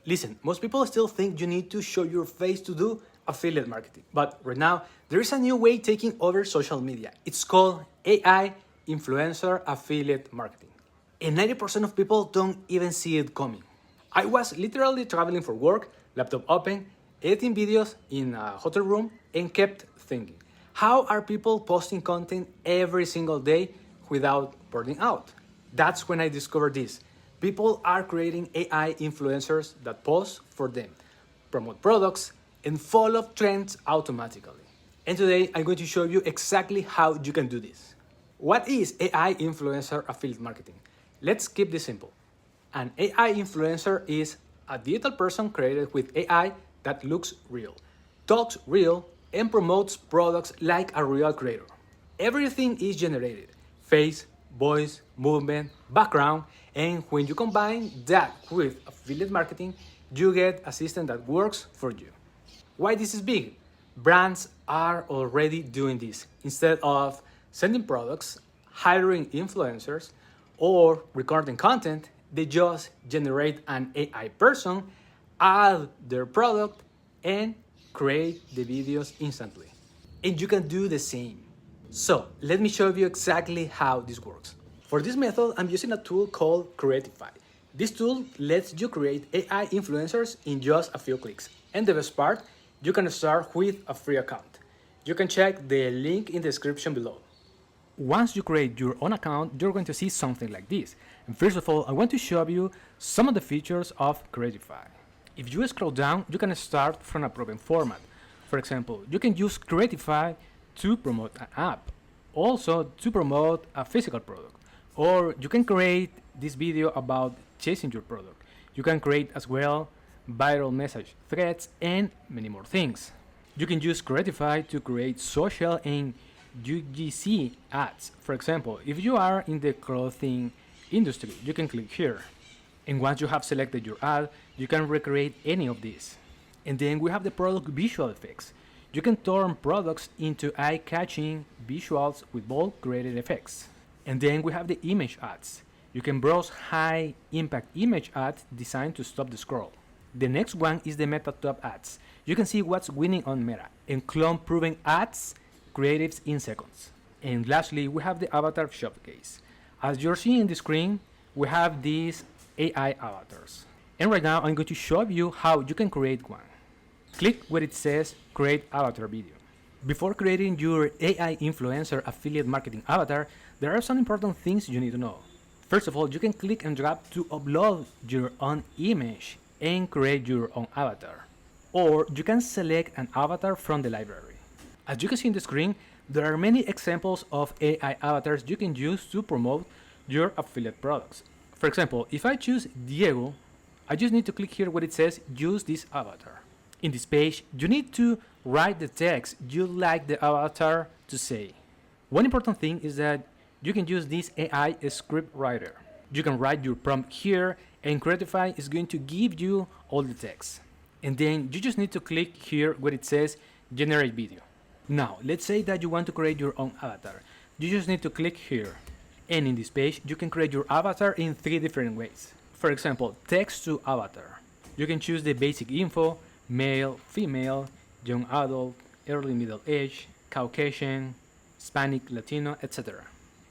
Listen, most people still think you need to show your face to do affiliate marketing. But right now, there is a new way taking over social media. It's called AI influencer affiliate marketing. And 90% of people don't even see it coming. I was literally traveling for work, laptop open, editing videos in a hotel room, and kept thinking, how are people posting content every single day without burning out? That's when I discovered this. People are creating AI influencers that post for them, promote products, and follow trends automatically. And today I'm going to show you exactly how you can do this. What is AI influencer affiliate marketing? Let's keep this simple. An AI influencer is a digital person created with AI that looks real, talks real, and promotes products like a real creator. Everything is generated: face, voice, movement, background, and when you combine that with affiliate marketing, you get a system that works for you. Why this is big? Brands are already doing this. Instead of sending products, hiring influencers, or recording content, they just generate an AI person, add their product, and create the videos instantly. And you can do the same. So let me show you exactly how this works. For this method, I'm using a tool called Creatify. This tool lets you create AI influencers in just a few clicks. And the best part, you can start with a free account. You can check the link in the description below. Once you create your own account, you're going to see something like this. And first of all, I want to show you some of the features of Creatify. If you scroll down, you can start from a proven format. For example, you can use Creatify to promote an app, also to promote a physical product, or you can create this video about chasing your product. You can create as well viral message threads and many more things. You can use Creatify to create social and UGC ads. For example, if you are in the clothing industry, you can click here. And once you have selected your ad, you can recreate any of these. And then we have the product visual effects. You can turn products into eye-catching visuals with bold created effects. And then we have the image ads. You can browse high-impact image ads designed to stop the scroll. The next one is the Meta Top ads. You can see what's winning on Meta and clone-proven ads creatives in seconds. And lastly, we have the avatar showcase. As you're seeing in the screen, we have these AI avatars. And right now, I'm going to show you how you can create one. Click where it says Create Avatar Video. Before creating your AI influencer affiliate marketing avatar, there are some important things you need to know. First of all, you can click and drag to upload your own image and create your own avatar. Or you can select an avatar from the library. As you can see in the screen, there are many examples of AI avatars you can use to promote your affiliate products. For example, if I choose Diego, I just need to click here where it says use this avatar. In this page, you need to write the text you'd like the avatar to say. One important thing is that you can use this AI script writer. You can write your prompt here, and Creatify is going to give you all the text. And then you just need to click here where it says generate video. Now, let's say that you want to create your own avatar. You just need to click here. And in this page, you can create your avatar in 3 different ways. For example, text to avatar. You can choose the basic info, male, female, young adult, early middle age, Caucasian, Hispanic, Latino, etc.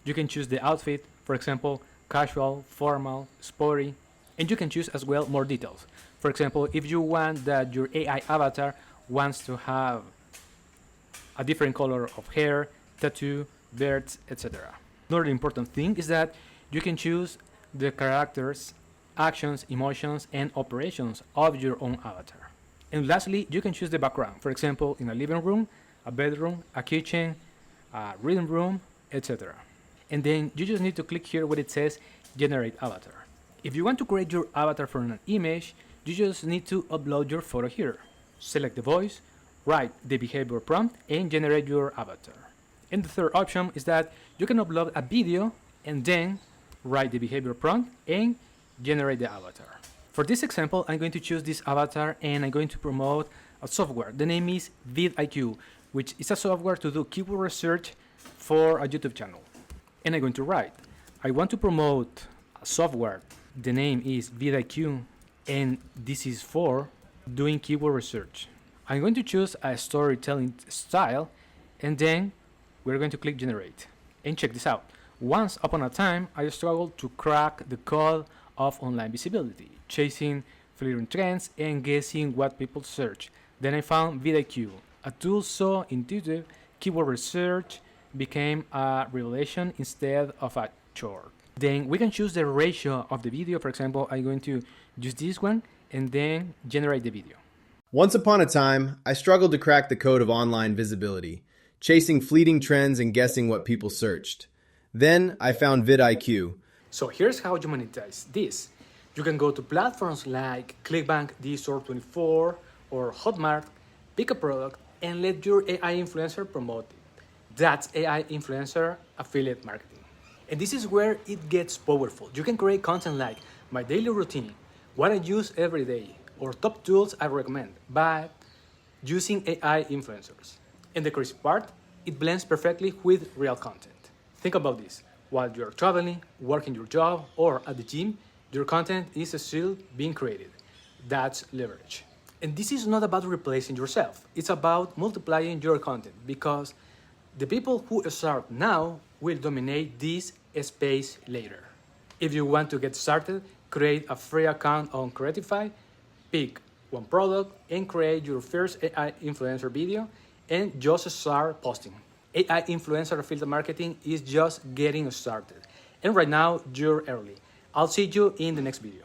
You can choose the outfit, for example, casual, formal, sporty, and you can choose as well more details. For example, if you want that your AI avatar wants to have a different color of hair, tattoo, beards, etc. Another important thing is that you can choose the characters, actions, emotions, and operations of your own avatar. And lastly, you can choose the background. For example, in a living room, a bedroom, a kitchen, a reading room, etc. And then you just need to click here where it says generate avatar. If you want to create your avatar from an image, you just need to upload your photo here. Select the voice, write the behavior prompt, and generate your avatar. And the third option is that you can upload a video and then write the behavior prompt and generate the avatar. For this example, I'm going to choose this avatar and I'm going to promote a software. The name is vidIQ, which is a software to do keyword research for a YouTube channel. And I'm going to write, I want to promote a software. The name is vidIQ And this is for doing keyword research. I'm going to choose a storytelling style, and then we're going to click generate. And check this out. Once upon a time, I struggled to crack the code of online visibility, chasing fleeting trends and guessing what people search. Then I found vidIQ, a tool so intuitive, keyword research became a revelation instead of a chore. Then we can choose the ratio of the video. For example, I'm going to use this one and then generate the video. Once upon a time, I struggled to crack the code of online visibility, chasing fleeting trends and guessing what people searched. Then I found vidIQ. So here's how you monetize this. You can go to platforms like ClickBank, DStore24, or Hotmart, pick a product, and let your AI influencer promote it. That's AI influencer affiliate marketing. And this is where it gets powerful. You can create content like my daily routine, what I use every day, or top tools I recommend by using AI influencers. And the crazy part, it blends perfectly with real content. Think about this. While you're traveling, working your job, or at the gym, your content is still being created. That's leverage. And this is not about replacing yourself. It's about multiplying your content because the people who start now will dominate this space later. If you want to get started, create a free account on Creatify, pick one product, and create your first AI influencer video, and just start posting. AI influencer affiliate marketing is just getting started. And right now, you're early. I'll see you in the next video.